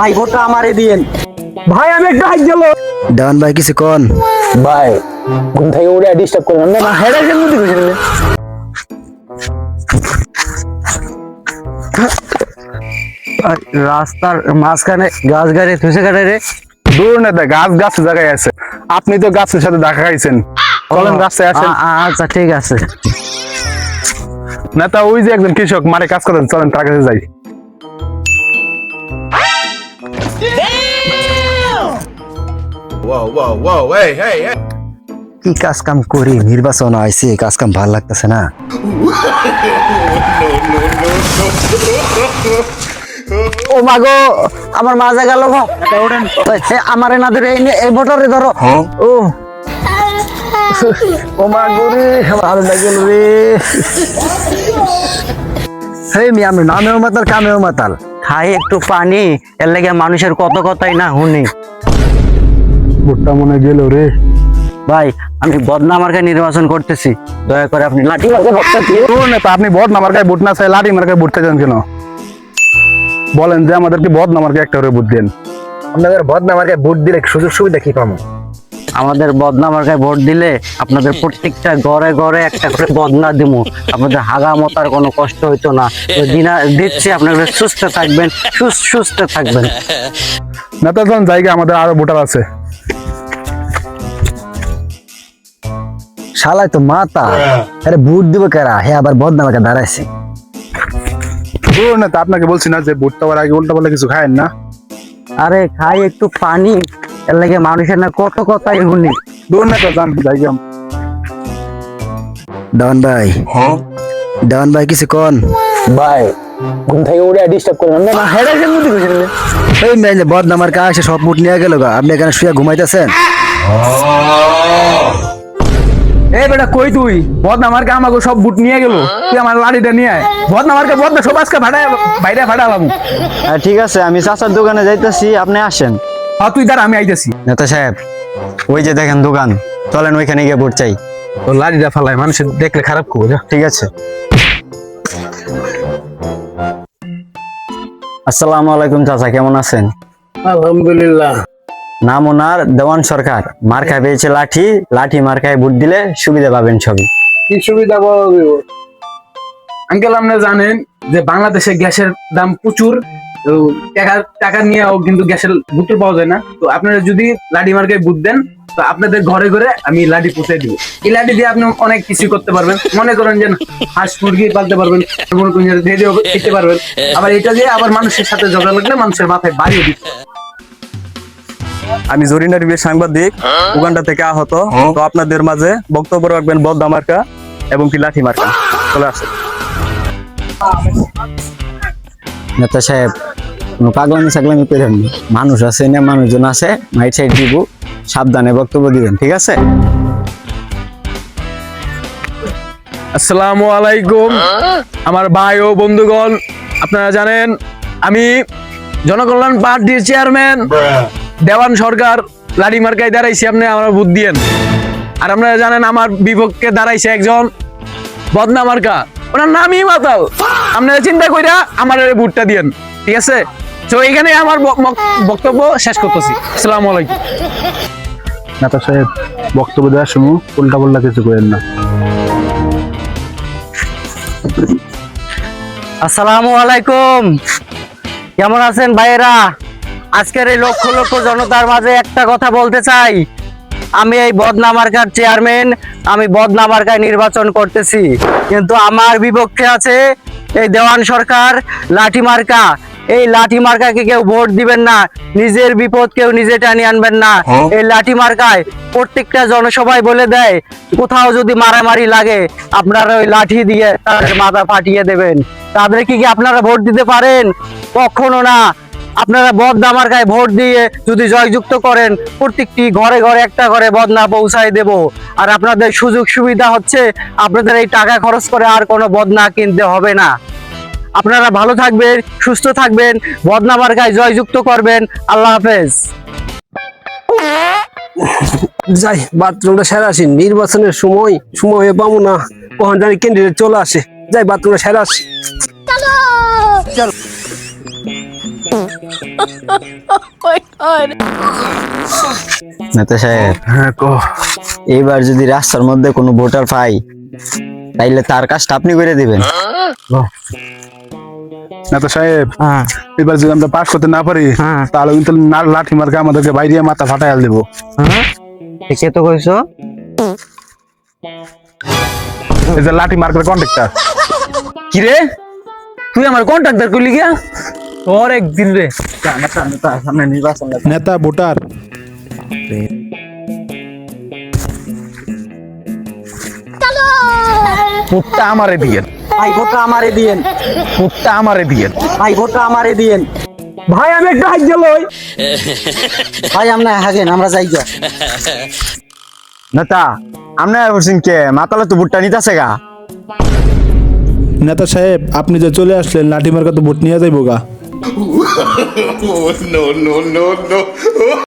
ভাই ভোটটা আমারে দিয়েন। ভাই আমি একটা হাইক গেল। দেওয়ান ভাই কিছু কোন ভাই ঘুম থেকে উঠে ডিস্টার্ব করলাম না, হেডা কেন মধ্যে গেছিল রাস্তার মাঝখানে গাছ গাড়ি থুসে কাটে রে। দূর না, গাছ গাছ জায়গায় আছে। আপনি তো গাছের সাথে দেখা খাইছেন, চলেন রাস্তায় আসেন। আচ্ছা ঠিক আছে। নেতা ওই যে একজন কৃষক মারে কাজ করেন, চলেন তার কাছে যাই। কি কাজ কাম করি, নির্বাচন আইছে, কাজ কাম ভাল লাগতেছে না। ও মাগো, আমার মাজা গেল গো। আমারে না ধরে এই মোটরে ধরো। ও ও মাগো রে, ভালো লাগল রে। হে মি আমি নামেও মাতাল কামেও মাতাল। খাই একটু পানি, এর লাগে মানুষের কত কথাই না শুনি। ভোটটা মনে গেল রে। ভাই আমি বদনা মার্কায় নির্বাচন করতেছি, দয়া করে আপনি লাঠি মার্কায় ভোটটা দিন। দূর নেতা, আপনি বদ নামার্কায় ভোট না চাই লাঠি মার্কায় ভোট চাইছেন কেন? বলেন যে আমাদেরকে বদ নামার্কায় একটা করে ভোট দেন। আপনাদের বদনা মার্কায় ভোট দিলে সুযোগ সুবিধা কি পাবো? আমাদের বদনা মার্কায় ভোট দিলে আপনাদের প্রত্যেকটা ঘরে ঘরে একটা করে বদনা দিব। আপনাদের হাগা মতার কোনো কষ্ট হইতো না। দিচ্ছি, আপনারা সুস্থ থাকবেন, সুস্থ থাকবেন। নেতা জন জায়গা আমাদের আরো ভোটার আছে। শালাই তো মাতা, আরে ভোট দিব কারা? হে আবার বদনা মার্কায় দাঁড়াইছে। দূর নেতা, আপনাকে বলছি না যে ভোটটা হওয়ার আগে উল্টা পাল্টা কিছু খায়েন না। আরে খাই একটু পানি, এর লাগে মানুষের না কত কথাই শুনি। দূর নেতা যান জায়গা। দেওয়ান ভাই, দেওয়ান ভাই কিছু কোন। ভাই ঘুম থেকে উঠে ডিস্টার্ব করলাম না, হেডা কেন মধ্যে গেছিল? এই মেয়ে বদনা মার্কা এসে সব ভোট নিয়ে গেল গা, আপনি এখানে শুয়ে ঘুমাইতেছেন? এই বেটা কই তুই? বদনা মার্কা আমাকে সব বুট নিয়ে গেল, তুই আমার লাড়িটা নিয়ে আয়। বদনা মার্কা বদনা সব আজকে ভাড়ায় বাইরে ভাড়ালাম। ঠিক আছে, আমি চাচার দোকানে যাইতেছি, আপনি আসেন। হ্যাঁ তুই দাঁড়া, আমি আইতেছি। নেতা সাহেব, ওই যে দেখেন দোকান, চলেন ওইখানে গিয়ে ভোট চাই। তোর লাড়িটা ফালায়, মানুষের দেখলে খারাপ করবো। ঠিক আছে। আসসালামু আলাইকুম চাচা, কেমন আছেন? আলহামদুলিল্লাহ। নাম ওনার দেওয়ান সরকার, মার্কায় পেয়েছে লাঠি, লাঠি মার্কায় ভোট দিলে সুবিধা পাবেন সবই। কি সুবিধা পাওয়া যাবে? আঙ্কেল আপনি জানেন যে বাংলাদেশে গ্যাসের দাম প্রচুর, তো টাকা নিয়েও কিন্তু গ্যাসের বুটল পাওয়া যায় না। তো আপনারা যদি লাঠি মার্কায় বুট দেন, তো আপনাদের ঘরে ঘরে আমি লাঠি পৌঁছে দিব। এই লাঠি দিয়ে আপনি অনেক কিছু করতে পারবেন। মনে করেন যে হাঁস মুরগি পালতে পারবেন, মনে করেন রেডিও খেতে পারবেন। আবার এটা দিয়ে আবার মানুষের সাথে ঝগড়া লাগলে মানুষের মাথায় বাড়িয়ে দিতে। আমি জরিনা টিভির সাংবাদিক, উগান্ডা থেকে আহত। তো আপনাদের মাঝে বক্তব্য রাখবেন বদনা মার্কা এবং কি লাঠি মার্কা। চলে আসে। নেতা সাহেব, কোনো পাগলামি সাগলামি করেন না। মানুষ আছে না, মানুষজন আছে, মাইট সাইড দিব, সাবধানে বক্তব্য দিবেন, ঠিক আছে? আসসালামু আলাইকুম আমার ভাই ও বন্ধুগণ, আপনারা জানেন আমি জনকল্যাণ পার্টির চেয়ারম্যান দেওয়ান সরকার। লাঠি মার্কায় দাঁড়াইছি, আপনি আমার ভোট দিয়েন। আর আপনারা জানেন আমার বিপক্ষে দাঁড়াইছে একজন বদনা মার্কা, ওনার নামই মাতাল। আপনারা চিন্তা কইরা আমার ভোটটা দিয়েন, ঠিক আছে? তো এখানে আমার বক্তব্য শেষ করতেছি। আসসালামু আলাইকুম। নেতা সাহেব, বক্তব্য দেওয়ার সময় উল্টা পাল্টা কিছু করেন না। আসসালামু আলাইকুম, কেমন আছেন ভাইয়েরা? আজকের এই লক্ষ লক্ষ জনতার মাঝে একটা কথা বলতে চাই। আমি এই বদনা মার্কার চেয়ারম্যান, আমি বদনা মার্কায় নির্বাচন করতেছি, কিন্তু আমার বিপক্ষে আছে এই দেওয়ান সরকার, লাঠি মার্কা। এই লাঠি মার্কাকে কেউ ভোট দিবেন না, নিজের বিপদ কেউ নিজে টানি আনবেন না। এই লাঠি মার্কায় প্রত্যেকটা জনসভায় বলে দেয়, কোথাও যদি মারামারি লাগে আপনারা ওই লাঠি দিয়ে তাদের মাথা ফাটিয়ে দেবেন। তাদেরকে কি আপনারা ভোট দিতে পারেন? কখনো না। আপনারা বদনা মার্কায় ভোট দিয়ে যদি জয়যুক্ত করেন, প্রত্যেকটি ঘরে ঘরে একটা করে বদনা পৌঁছায় দেব। আর আপনাদের সুযোগ সুবিধা হচ্ছে, আপনাদের এই টাকা খরচ করে আর কোনো বদনা কিনতে হবে না। আপনারা ভালো থাকবেন, সুস্থ থাকবেন, বদনা মার্কায় জয়যুক্ত করবেন। আল্লাহ হাফেজ। যাই বাথরুমটা সেরে আসি, নির্বাচনের সময় হয়ে পাবো না, কখন জানি ক্যান্ডিডেট চলে আসে। যাই বাথরুমটা সেরে আসি। চলো। নেতা সাহেব, হ্যাঁ কো। এইবার যদি রাস্তার মধ্যে কোনো ভোটার পাই তাইলে তার কাজটা আপনি করে দিবেন। নেতা সাহেব, হ্যাঁ এবার যদি আমরা পাস করতে না পারি হ্যাঁ। তাহলে কিন্তু লাঠি মার্কা আমাদেরকে বাইরে মাথা ফাটাই দেব। হ্যাঁ কে তো কইছো? এই যে লাঠি মার্কার কন্ট্রাক্টর। কি রে, তুই আমার কন্ট্রাক্টর করলি গিয়া? তোর একদিন রে। সামনে নির্বাচন নেতা ভোটার পুটটা আমারে দিয়েন, ভাই, ভোটটা আমারে দিয়েন। পুটটা আমারে দিয়েন। ভাই, ভোটটা আমারে দিয়েন। ভাই আমি একটা হাত গেলই। ভাই, আমরা হাগেন, আমরা যাই গা। নেতা, আমরা বলছেন কে মাতালে তো ভোটটা নিতেছে গা। নেতা সাহেব, আপনি যে চলে আসলেন লাঠি মার্কা তো ভোট নিয়ে যাইব গা।